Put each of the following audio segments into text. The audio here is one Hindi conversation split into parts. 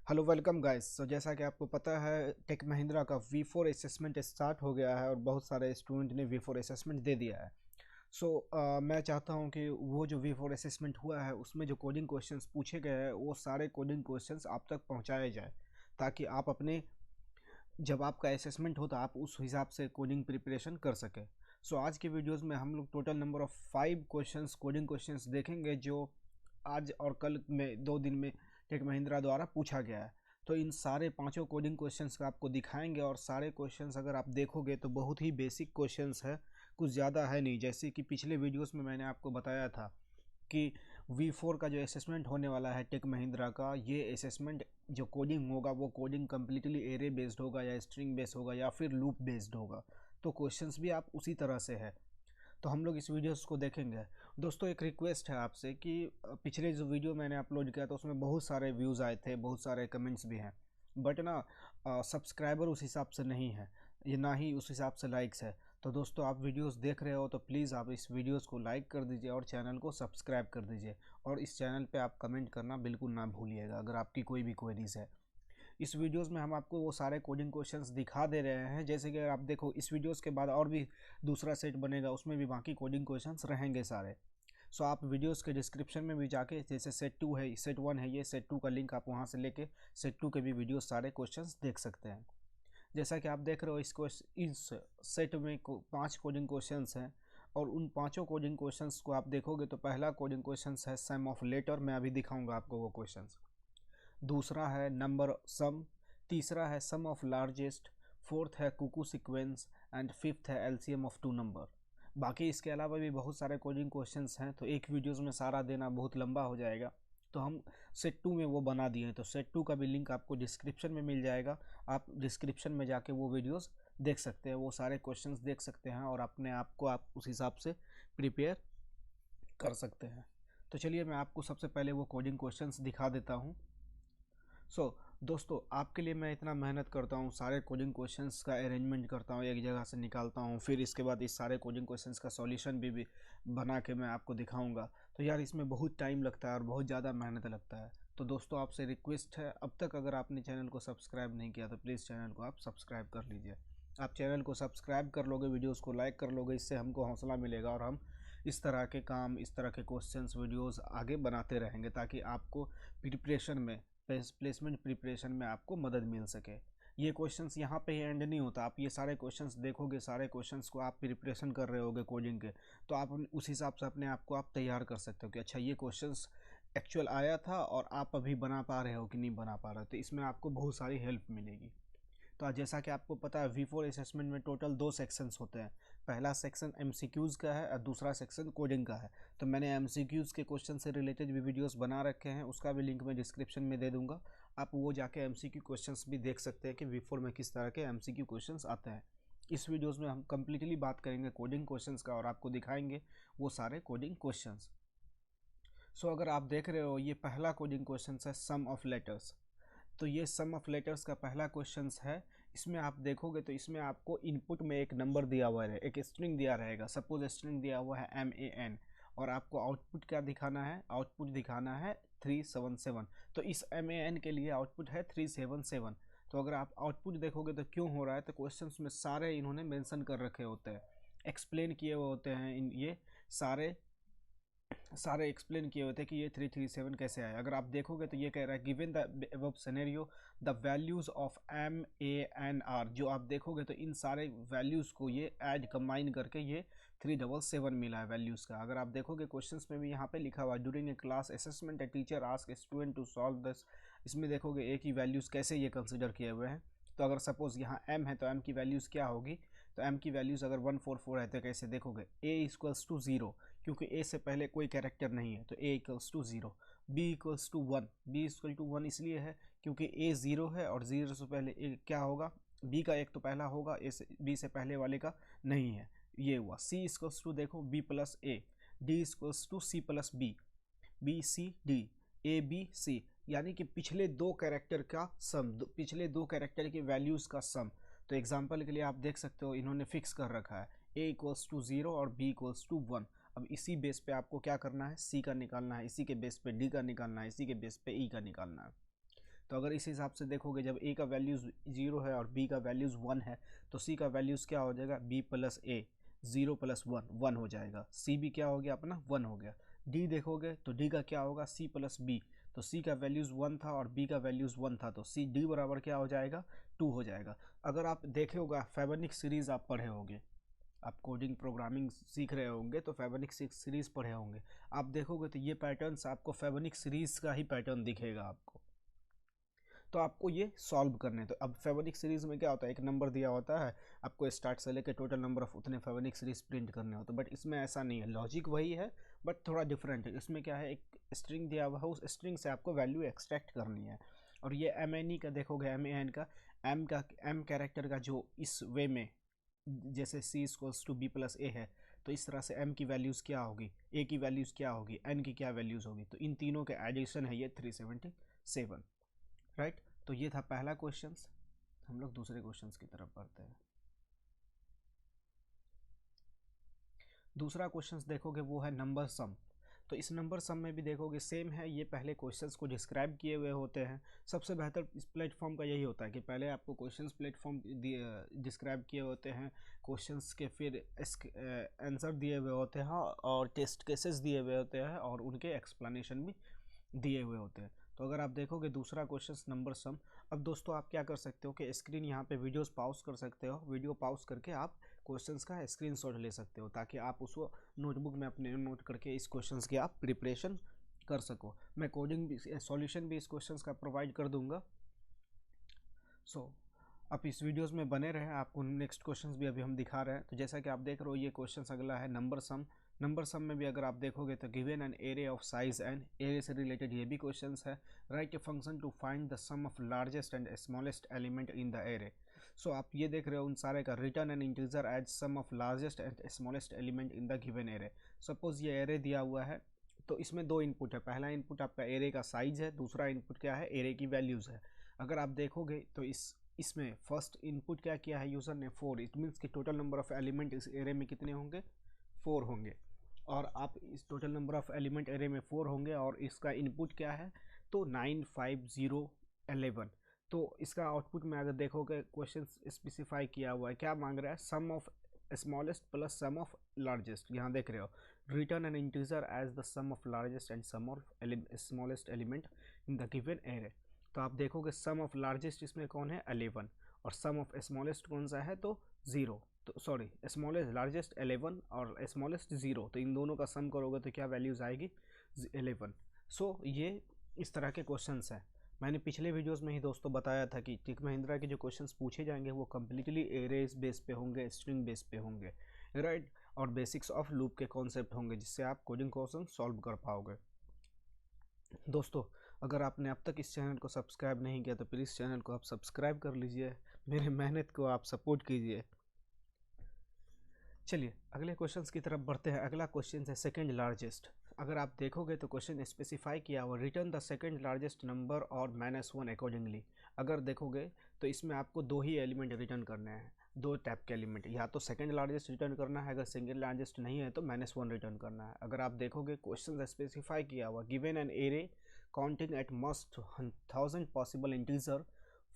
Hello welcome guys. जैसा कि आपको पता है टेक महिंद्रा का V4 असेसमेंट स्टार्ट हो गया है और बहुत सारे स्टूडेंट ने V4 असेसमेंट दे दिया है। मैं चाहता हूं कि वो जो V4 असेसमेंट हुआ है उसमें जो कोडिंग क्वेश्चंस पूछे गए हैं वो सारे कोडिंग क्वेश्चंस आप तक पहुंचाए जाए, ताकि आप अपने जब आपका असेसमेंट हो तो आप उस हिसाब से कोडिंग प्रिपरेशन कर सकें। आज के वीडियोस में हम लोग total number of 5 questions coding questions देखेंगे जो आज और कल में 2 दिन में टेक महिंद्रा द्वारा पूछा गया है। तो इन सारे पांचों कोडिंग क्वेश्चंस का आपको दिखाएंगे और सारे क्वेश्चंस अगर आप देखोगे तो बहुत ही बेसिक क्वेश्चंस है, कुछ ज़्यादा है नहीं। जैसे कि पिछले वीडियोस में मैंने आपको बताया था कि V4 का जो असेसमेंट होने वाला है टेक महिंद्रा का, ये असेसमेंट जो कोडिंग होगा वो कोडिंग कम्प्लीटली एरे बेस्ड होगा या स्ट्रिंग बेस्ड होगा या फिर लूप बेस्ड होगा। तो क्वेश्चंस भी आप उसी तरह से है। तो हम लोग इस वीडियोस को देखेंगे। दोस्तों एक रिक्वेस्ट है आपसे कि पिछले जो वीडियो मैंने अपलोड किया था उसमें बहुत सारे व्यूज़ आए थे, बहुत सारे कमेंट्स भी हैं, बट ना सब्सक्राइबर उस हिसाब से नहीं है, ये ना ही उस हिसाब से लाइक्स है। तो दोस्तों आप वीडियोस देख रहे हो तो प्लीज़ आप इस वीडियोस को लाइक कर दीजिए और चैनल को सब्सक्राइब कर दीजिए, और इस चैनल पे आप कमेंट करना बिल्कुल ना भूलिएगा अगर आपकी कोई भी क्वेरीज है। इस वीडियोस में हम आपको वो सारे कोडिंग क्वेश्चंस दिखा दे रहे हैं, जैसे कि अगर आप देखो इस वीडियोस के बाद और भी दूसरा सेट बनेगा, उसमें भी बाकी कोडिंग क्वेश्चंस रहेंगे सारे। आप वीडियोस के डिस्क्रिप्शन में भी जाके, जैसे सेट 2 है, सेट 1 है, ये सेट 2 का लिंक आप वहाँ से लेके सेट 2 के भी वीडियो सारे क्वेश्चंस देख सकते हैं। जैसा कि आप देख रहे हो इस सेट में 5 कोडिंग क्वेश्चंस हैं, और उन पांचों कोडिंग क्वेश्चंस को आप देखोगे तो पहला कोडिंग क्वेश्चंस है सम ऑफ लेटर, मैं अभी दिखाऊंगा आपको वो क्वेश्चंस। दूसरा है नंबर सम, तीसरा है सम ऑफ लार्जेस्ट, फोर्थ है कुकू सीक्वेंस, एंड फिफ्थ है एलसीएम ऑफ टू नंबर। बाकी इसके अलावा भी बहुत सारे कोडिंग क्वेश्चंस हैं, तो एक वीडियोस में सारा देना बहुत लंबा हो जाएगा, तो हम सेट 2 में वो बना दिए हैं। तो सेट 2 का भी लिंक आपको डिस्क्रिप्शन में मिल जाएगा, आप डिस्क्रिप्शन में जाके वो वीडियोस देख सकते हैं, वो सारे क्वेश्चंस देख सकते हैं और अपने आप को आप उस हिसाब से प्रिपेयर कर सकते हैं। तो चलिए मैं आपको सबसे पहले वो कोडिंग क्वेश्चंस दिखा देता हूँ। दोस्तों आपके लिए मैं इतना मेहनत करता हूँ, सारे कोडिंग क्वेश्चंस का अरेंजमेंट करता हूँ, एक जगह से निकालता हूँ, फिर इसके बाद इस सारे कोडिंग क्वेश्चंस का सॉल्यूशन भी बना के मैं आपको दिखाऊंगा। तो यार इसमें बहुत टाइम लगता है और बहुत ज़्यादा मेहनत लगता है। तो दोस्तों आपसे रिक्वेस्ट है, अब तक अगर आपने चैनल को सब्सक्राइब नहीं किया तो प्लीज़ चैनल को आप सब्सक्राइब कर लीजिए। आप चैनल को सब्सक्राइब कर लोगे, वीडियोज़ को लाइक कर लोगे, इससे हमको हौसला मिलेगा और हम इस तरह के काम, इस तरह के क्वेश्चंस वीडियोस आगे बनाते रहेंगे, ताकि आपको प्रिपरेशन में, प्लेसमेंट प्रिपरेशन में आपको मदद मिल सके। ये क्वेश्चंस यहाँ पे ही एंड नहीं होता, आप ये सारे क्वेश्चंस देखोगे, सारे क्वेश्चंस को आप प्रिपरेशन कर रहे होगे कोडिंग के, तो आप उस हिसाब से अपने आप को आप तैयार कर सकते हो कि अच्छा ये क्वेश्चंस एक्चुअल आया था और आप अभी बना पा रहे हो कि नहीं बना पा रहे हो, तो इसमें आपको बहुत सारी हेल्प मिलेगी। तो आज जैसा कि आपको पता है V4 असेसमेंट में टोटल 2 सेक्शंस होते हैं। पहला सेक्शन MCQs का है और दूसरा सेक्शन कोडिंग का है। तो मैंने MCQs के क्वेश्चन से रिलेटेड भी वीडियोस बना रखे हैं, उसका भी लिंक मैं डिस्क्रिप्शन में दे दूंगा, आप वो जाके MCQ क्वेश्चंस भी देख सकते हैं कि V4 में किस तरह के MCQ क्वेश्चंस आते हैं। इस वीडियोज़ में हम कम्प्लीटली बात करेंगे कोडिंग क्वेश्चंस का और आपको दिखाएंगे वो सारे कोडिंग क्वेश्चंस। अगर आप देख रहे हो, ये पहला कोडिंग क्वेश्चन है सम ऑफ लेटर्स। तो ये सम ऑफ लेटर्स का पहला क्वेश्चन है। इसमें आप देखोगे तो इसमें आपको इनपुट में एक नंबर दिया हुआ है, एक स्ट्रिंग दिया रहेगा, सपोज स्ट्रिंग दिया हुआ है MAN, और आपको आउटपुट क्या दिखाना है, आउटपुट दिखाना है 377। तो इस MAN के लिए आउटपुट है 377। तो अगर आप आउटपुट देखोगे तो क्यों हो रहा है, तो क्वेश्चन में सारे इन्होंने मेंशन कर रखे होते हैं, एक्सप्लेन किए हुए होते हैं, ये सारे सारे एक्सप्लेन किए होते हैं कि ये 337 कैसे आया। अगर आप देखोगे तो ये कह रहा है given the above scenario the values of MANR, जो आप देखोगे तो इन सारे वैल्यूज़ को ये ऐड कंबाइन करके ये 377 मिला है वैल्यूज़ का। अगर आप देखोगे क्वेश्चंस में भी यहाँ पे लिखा हुआ है during a class assessment a teacher ask a student to solve this. इसमें देखोगे ए की वैल्यूज़ कैसे ये कंसिडर किए हुए हैं। तो अगर सपोज यहाँ M है तो M की वैल्यूज़ क्या होगी, तो M की वैल्यूज़ अगर 144 है तो कैसे देखोगे, A इक्वल्स टू 0, क्योंकि A से पहले कोई कैरेक्टर नहीं है तो A equals to 0, B equals to 1, B equal to 1 इसलिए है क्योंकि A 0 है और 0 से पहले A क्या होगा, B का एक तो पहला होगा, B से पहले वाले का नहीं है, ये हुआ। C इक्वल्स टू देखो B plus A, D equals to C plus B, B C D, A B C, यानी कि पिछले दो कैरेक्टर का सम, पिछले दो कैरेक्टर की वैल्यूज़ का सम। तो एग्जाम्पल के लिए आप देख सकते हो इन्होंने फिक्स कर रखा है A इक्वल्स टू 0 और B इक्वल्स टू 1। अब इसी बेस पे आपको क्या करना है, C का निकालना है, इसी के बेस पे D का निकालना है, इसी के बेस पे E का निकालना है। तो अगर इस हिसाब से देखोगे, जब ए का वैल्यूज़ 0 है और बी का वैल्यूज़ 1 है, तो सी का वैल्यूज़ क्या हो जाएगा, बी प्लस ए, 0 प्लस 1 1 हो जाएगा। सी भी क्या हो गया अपना, 1 हो गया। डी देखोगे तो डी का क्या होगा, सी प्लस बी, तो सी का वैल्यूज़ 1 था और बी का वैल्यूज़ 1 था, तो सी डी बराबर क्या हो जाएगा, 2 हो जाएगा। अगर आप देखे होगा फेबेनिक सीरीज़ आप पढ़े होंगे, आप कोडिंग प्रोग्रामिंग सीख रहे होंगे तो फेबेनिक सीरीज़ पढ़े होंगे, आप देखोगे तो ये पैटर्न्स आपको फेबेनिक सीरीज़ का ही पैटर्न दिखेगा आपको। तो आपको ये सॉल्व करने, तो अब फेबेनिक सीरीज़ में क्या होता है, एक नंबर दिया होता है, आपको स्टार्ट से लेकर टोटल नंबर ऑफ उतने फेबेनिक सीरीज़ प्रिंट करने होते हैं। बट इसमें ऐसा नहीं है, लॉजिक वही है बट थोड़ा डिफरेंट है। इसमें क्या है, एक स्ट्रिंग दिया हुआ है, उस स्ट्रिंग से आपको वैल्यू एक्सट्रैक्ट करनी है। और ये एम एन ई का देखोगे, एम ए एन का, एम कैरेक्टर का जो इस वे में, जैसे सी इक्वल्स टू बी प्लस ए है, तो इस तरह से m की वैल्यूज़ क्या होगी, a की वैल्यूज़ क्या होगी, n की क्या वैल्यूज़ होगी, तो इन तीनों के एडिशन है ये 377, राइट। तो ये था पहला क्वेश्चन। हम लोग दूसरे क्वेश्चन की तरफ बढ़ते हैं। दूसरा क्वेश्चन देखोगे वो है नंबर सम। तो इस नंबर सम में भी देखोगे सेम है, ये पहले क्वेश्चंस को डिस्क्राइब किए हुए होते हैं। सबसे बेहतर इस प्लेटफॉर्म का यही होता है कि पहले आपको क्वेश्चंस प्लेटफॉर्म डिस्क्राइब किए होते हैं, क्वेश्चंस के फिर आंसर दिए हुए होते हैं और टेस्ट केसेस दिए हुए होते हैं और उनके एक्सप्लेनेशन भी दिए हुए होते हैं। तो अगर आप देखोगे दूसरा क्वेश्चन नंबर सम, अब दोस्तों आप क्या कर सकते हो कि स्क्रीन यहाँ पे वीडियोस पॉज कर सकते हो, वीडियो पॉज करके आप क्वेश्चंस का स्क्रीनशॉट ले सकते हो ताकि आप उसको नोटबुक में अपने नोट करके इस क्वेश्चंस की आप प्रिपरेशन कर सको। मैं कोडिंग भी, सॉल्यूशन भी इस क्वेश्चंस का प्रोवाइड कर दूंगा। सो आप इस वीडियोस में बने रहें, आपको नेक्स्ट क्वेश्चंस भी अभी हम दिखा रहे हैं। तो जैसा कि आप देख रहे हो ये क्वेश्चंस अगला है नंबर सम। नंबर सम में भी अगर आप देखोगे तो given an array of size n, array से रिलेटेड ये भी क्वेश्चंस है। Write a function to find the sum of largest and smallest element in the array. So आप ये देख रहे हो उन सारे का, return an integer as sum of largest and smallest element in the given array. Suppose ये एरे दिया हुआ है, तो इसमें दो इनपुट है, पहला इनपुट आपका एरे का साइज है, दूसरा इनपुट क्या है, एरे की वैल्यूज़ है। अगर आप देखोगे तो इसमें फर्स्ट इनपुट क्या किया है यूज़र ने, 4, इट मीन्स कि टोटल नंबर ऑफ एलिमेंट इस एरे में कितने होंगे, 4 होंगे। और आप इस total number of element array में 4 होंगे और इसका इनपुट क्या है, तो 9 5 0 11। तो इसका आउटपुट में अगर देखोगे क्वेश्चन स्पेसिफाई किया हुआ है, क्या मांग रहा है, sum of smallest plus sum of largest. यहाँ देख रहे हो, return an integer as the sum of largest and sum of smallest element in the given array. तो आप देखोगे सम ऑफ लार्जेस्ट इसमें कौन है, 11, और सम ऑफ स्मॉलेस्ट कौन सा है, तो 0, तो सॉरी स्मॉलेस्ट, लार्जेस्ट 11 और स्मॉलेस्ट 0, तो इन दोनों का सम करोगे तो क्या वैल्यूज़ आएगी, 11। सो ये इस तरह के क्वेश्चंस हैं। मैंने पिछले वीडियोस में ही दोस्तों बताया था कि टेक महिंद्रा के जो क्वेश्चंस पूछे जाएंगे वो कम्प्लीटली एरेज बेस पे होंगे, स्ट्रिंग बेस पे होंगे, राइट, और बेसिक्स ऑफ लूप के कॉन्सेप्ट होंगे जिससे आप कोडिंग क्वेश्चन सॉल्व कर पाओगे। दोस्तों अगर आपने अब तक इस चैनल को सब्सक्राइब नहीं किया तो प्लीज़ चैनल को आप सब्सक्राइब कर लीजिए, मेरे मेहनत को आप सपोर्ट कीजिए। चलिए अगले क्वेश्चंस की तरफ बढ़ते हैं। अगला क्वेश्चन है सेकंड लार्जेस्ट। अगर आप देखोगे तो क्वेश्चन स्पेसिफाई किया हुआ, return the second largest number और -1 अकॉर्डिंगली। अगर देखोगे तो इसमें आपको दो ही एलिमेंट रिटर्न करने हैं, दो टाइप के एलिमेंट, या तो सेकंड लार्जेस्ट रिटर्न करना है, अगर सिंगल लार्जेस्ट नहीं है तो -1 रिटर्न करना है। अगर आप देखोगे क्वेश्चन स्पेसिफाई किया हुआ, given an array counting at most 1000 possible integer,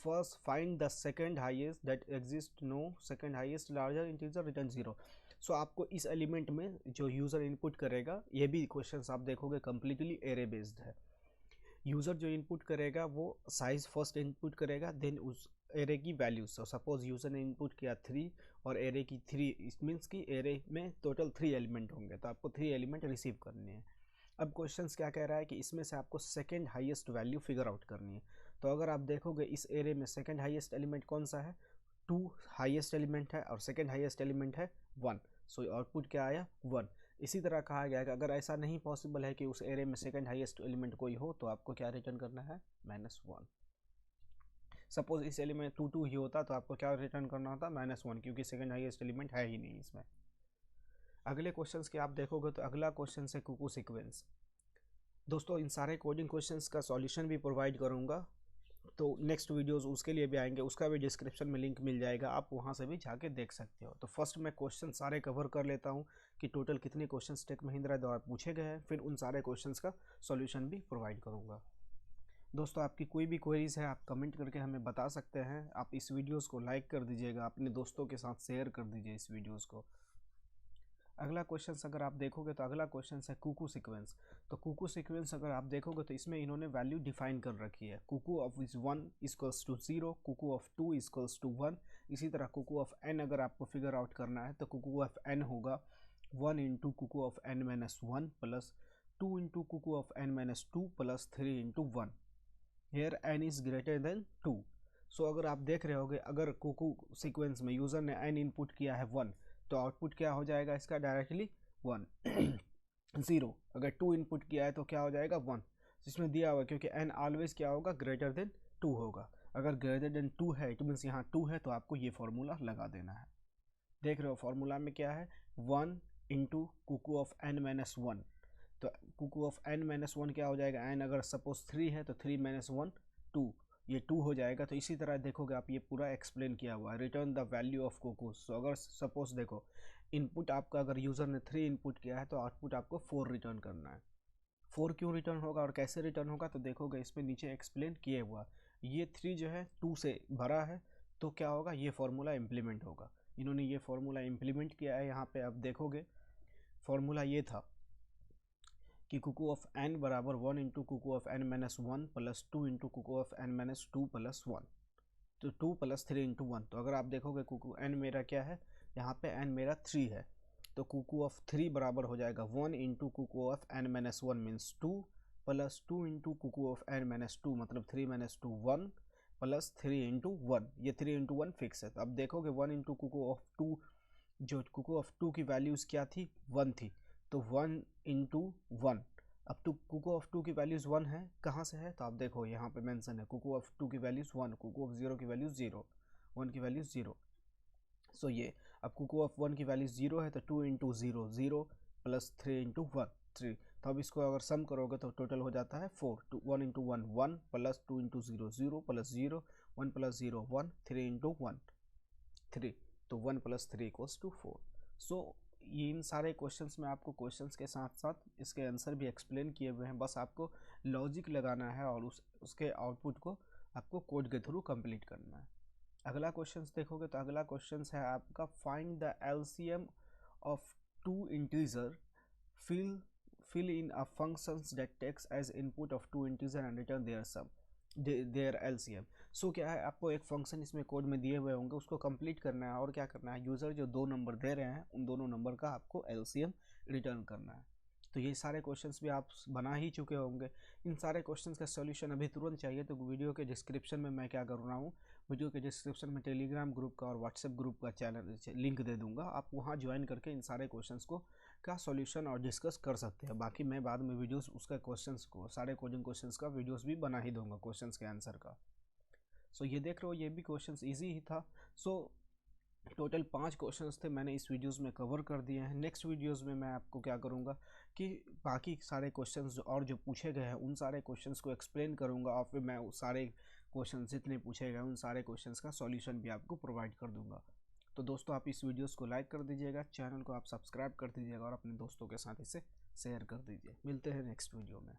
first find the second highest that exists, no second highest larger integer, return 0। सो आपको इस एलिमेंट में जो यूज़र इनपुट करेगा, ये भी क्वेश्चंस आप देखोगे कम्प्लीटली एरे बेस्ड है। यूज़र जो इनपुट करेगा वो साइज फर्स्ट इनपुट करेगा, देन उस एरे की वैल्यूज। सो सपोज यूज़र ने इनपुट किया 3 और एरे की 3, इट मीन्स कि एरे में टोटल 3 एलिमेंट होंगे, तो आपको 3 एलिमेंट रिसीव करने हैं। अब क्वेश्चंस क्या कह रहा है कि इसमें से आपको second highest value figure out करनी है। तो अगर आप देखोगे इस एरे में सेकंड हाईएस्ट एलिमेंट कौन सा है, 2 हाईएस्ट एलिमेंट है और सेकंड हाईएस्ट एलिमेंट है 1। सो आउटपुट क्या आया, 1। इसी तरह कहा गया कि अगर ऐसा नहीं पॉसिबल है कि उस एरे में सेकंड हाईएस्ट एलिमेंट कोई हो तो आपको क्या रिटर्न करना है, -1। सपोज इस एलिमेंट 2 2 ही होता तो आपको क्या रिटर्न करना होता, -1, क्योंकि सेकंड हाईएस्ट एलिमेंट है ही नहीं इसमें। अगले क्वेश्चंस के आप देखोगे तो अगला क्वेश्चन है कुकू सीक्वेंस। दोस्तों इन सारे कोडिंग क्वेश्चंस का सॉल्यूशन भी प्रोवाइड करूंगा, तो नेक्स्ट वीडियोस उसके लिए भी आएंगे, उसका भी डिस्क्रिप्शन में लिंक मिल जाएगा, आप वहां से भी जाके देख सकते हो। तो फर्स्ट मैं क्वेश्चन सारे कवर कर लेता हूं कि टोटल कितने क्वेश्चंस टेक महिंद्रा द्वारा पूछे गए हैं, फिर उन सारे क्वेश्चंस का सॉल्यूशन भी प्रोवाइड करूंगा। दोस्तों आपकी कोई भी क्वेरीज है आप कमेंट करके हमें बता सकते हैं। आप इस वीडियोस को लाइक कर दीजिएगा, अपने दोस्तों के साथ शेयर कर दीजिए इस वीडियोस को। अगला क्वेश्चन अगर आप देखोगे तो अगला क्वेश्चन है कुकू सीक्वेंस। तो कुकू सीक्वेंस अगर आप देखोगे तो इसमें इन्होंने वैल्यू डिफाइन कर रखी है। Cuckoo of 1 equals to 0, cuckoo of 2 equals to 1। इसी तरह कुकू ऑफ n अगर आपको फिगर आउट करना है तो कुकू ऑफ n होगा 1 into cuckoo of n minus 1 plus 2 into cuckoo of n minus 2 plus 3 into 1। Here n is greater than 2। So अगर आप देख रहे होगे अगर कुकू सीक्वेंस में यूजर ने n इनपुट किया है 1 तो आउटपुट क्या हो जाएगा इसका डायरेक्टली 1 0। अगर 2 इनपुट किया है तो क्या हो जाएगा 1, जिसमें दिया हुआ क्योंकि n ऑलवेज क्या होगा ग्रेटर देन 2 होगा। अगर ग्रेटर देन 2 है इट मीन्स यहाँ 2 है तो आपको ये फॉर्मूला लगा देना है। देख रहे हो फॉर्मूला में क्या है 1 into cuckoo of n minus 1। तो कुकू ऑफ n माइनस 1 क्या हो जाएगा, n अगर सपोज 3 है तो 3 माइनस 1 2, ये 2 हो जाएगा। तो इसी तरह देखोगे आप ये पूरा एक्सप्लेन किया हुआ है return the value of cuckoo. So अगर सपोज देखो इनपुट आपका अगर यूज़र ने 3 इनपुट किया है तो आउटपुट आपको 4 रिटर्न करना है। 4 क्यों रिटर्न होगा और कैसे रिटर्न होगा तो देखोगे इस पर नीचे एक्सप्लेन किए हुआ। ये 3 जो है 2 से भरा है तो क्या होगा ये फॉर्मूला इम्प्लीमेंट होगा। इन्होंने ये फॉर्मूला इम्प्लीमेंट किया है। यहाँ पे आप देखोगे फॉर्मूला ये था कि कुकू ऑफ n बराबर 1 into cuckoo of n minus 1 plus 2 into cuckoo of n minus 2 plus 1। तो 2 प्लस 3 इंटू 1। तो अगर आप देखोगे कुकू n मेरा क्या है, यहाँ पे n मेरा 3 है तो कुकू ऑफ 3 बराबर हो जाएगा 1 into cuckoo of n minus 1 means 2 plus 2 into cuckoo of n minus 2 मतलब 3 माइनस 2 1 प्लस 3 इंटू 1। ये 3 इंटू 1 फिक्स है। तो अब देखोगे 1 इंटू कुकू ऑफ 2, जो कुकू ऑफ 2 की वैल्यूज़ क्या थी 1 थी, तो 1 इंटू 1। अब तो कुकू ऑफ 2 की वैल्यूज़ 1 है, कहाँ से है तो आप देखो यहाँ पे मेंशन है कुकू ऑफ 2 की वैल्यूज़ 1, कुकू ऑफ 0 की वैल्यू 0, 1 की वैल्यू 0। सो ये अब कुकू ऑफ 1 की वैल्यू 0 है तो 2 इंटू 0 0 प्लस 3 इंटू 1 3। तो अब इसको अगर सम करोगे तो टोटल हो जाता है 4। 1 into 1 1 plus 2 into 0 0 plus 0 1 plus 0 1 3 into 1 3। तो 1 प्लस 3 इक्वल्स टू 4। सो ये इन सारे क्वेश्चंस में आपको क्वेश्चंस के साथ साथ इसके आंसर भी एक्सप्लेन किए हुए हैं। बस आपको लॉजिक लगाना है और उसके आउटपुट को आपको कोड के थ्रू कंप्लीट करना है। अगला क्वेश्चंस देखोगे तो अगला क्वेश्चंस है आपका find the LCM of 2 integer, fill in a functions that takes as input of 2 integer and return their sum their LCM। So क्या है आपको एक फंक्शन इसमें कोड में दिए हुए होंगे उसको कंप्लीट करना है और क्या करना है यूज़र जो 2 नंबर दे रहे हैं उन दोनों नंबर का आपको LCM रिटर्न करना है। तो ये सारे क्वेश्चंस भी आप बना ही चुके होंगे। इन सारे क्वेश्चंस का सॉल्यूशन अभी तुरंत चाहिए तो वीडियो के डिस्क्रिप्शन में मैं क्या कर रहा हूँ, वीडियो के डिस्क्रिप्शन में टेलीग्राम ग्रुप का और व्हाट्सएप ग्रुप का चैनल लिंक दे दूंगा। आप वहाँ ज्वाइन करके इन सारे क्वेश्चंस को का सॉल्यूशन और डिस्कस कर सकते हैं। बाकी मैं बाद में वीडियोस उसका क्वेश्चंस को सारे कोडिंग क्वेश्चंस का वीडियोस भी बना ही दूंगा क्वेश्चंस के आंसर का। सो ये देख रहे हो ये भी क्वेश्चंस इजी ही था। सो टोटल 5 क्वेश्चंस थे, मैंने इस वीडियोस में कवर कर दिए हैं। नेक्स्ट वीडियोस में मैं आपको क्या करूंगा कि बाकी सारे क्वेश्चंस और जो पूछे गए हैं उन सारे क्वेश्चंस को एक्सप्लेन करूंगा और फिर मैं उस सारे क्वेश्चन जितने पूछे गए उन सारे क्वेश्चंस का सॉल्यूशन भी आपको प्रोवाइड कर दूंगा। तो दोस्तों आप इस वीडियोस को लाइक कर दीजिएगा, चैनल को आप सब्सक्राइब कर दीजिएगा और अपने दोस्तों के साथ इसे शेयर कर दीजिए। मिलते हैं नेक्स्ट वीडियो में।